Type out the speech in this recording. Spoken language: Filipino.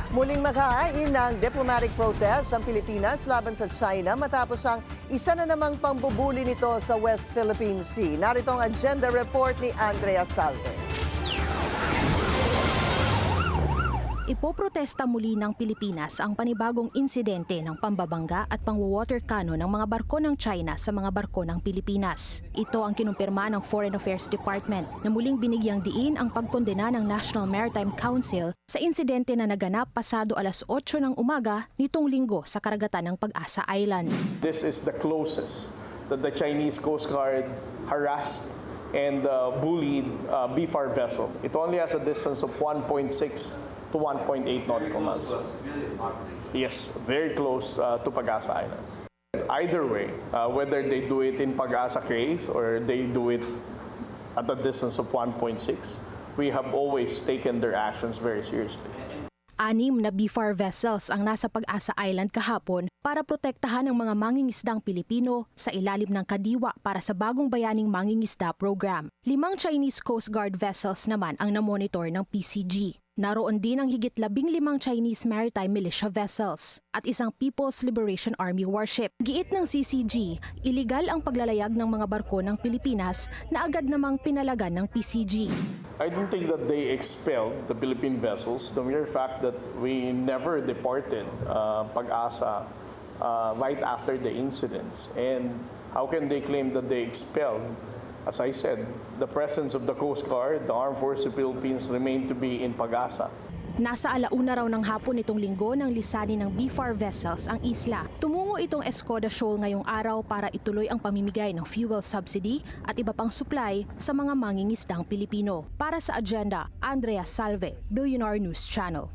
Muling maghahain ng diplomatic protest ang Pilipinas laban sa China matapos ang isa na namang pambubuli nito sa West Philippine Sea. Narito ang agenda report ni Andrea Salve. Ipoprotesta muli ng Pilipinas ang panibagong insidente ng pambabangga at pangwawater cannon ng mga barko ng China sa mga barko ng Pilipinas. Ito ang kinumpirma ng Foreign Affairs Department na muling binigyang diin ang pagkondena ng National Maritime Council sa insidente na naganap pasado alas 8 ng umaga nitong linggo sa karagatan ng Pag-asa Island. This is the closest that the Chinese Coast Guard harassed and bullied BFAR vessel. It only has a distance of 1.6 to 1.8 nautical miles. Yes, very close to Pag-asa Island. Either way, whether they do it in Pag-asa case or they do it at a distance of 1.6, we have always taken their actions very seriously. 6 na BFAR vessels ang nasa Pag-asa Island kahapon para protektahan ang mga mangingisdang Pilipino sa ilalim ng kadiwa para sa bagong bayaning mangingisda program. 5 Chinese Coast Guard vessels naman ang namonitor ng PCG. Naroon din ang higit 15 Chinese Maritime Militia vessels at isang People's Liberation Army warship. Giit ng CCG, iligal ang paglalayag ng mga barko ng Pilipinas na agad namang pinalagan ng PCG. I don't think that they expelled the Philippine vessels. The mere fact that we never deported Pag-asa right after the incidents. And how can they claim that they expelled? As I said, the presence of the Coast Guard, the Armed Forces of the Philippines remain to be in Pag-asa. Nasa alauna raw ng hapon nitong linggo ng lisanin ng BFAR vessels ang isla. Tumungo itong Escoda Shoal ngayong araw para ituloy ang pamimigay ng fuel subsidy at iba pang supply sa mga mangingisdang Pilipino. Para sa agenda, Andrea Salve, Billionaire News Channel.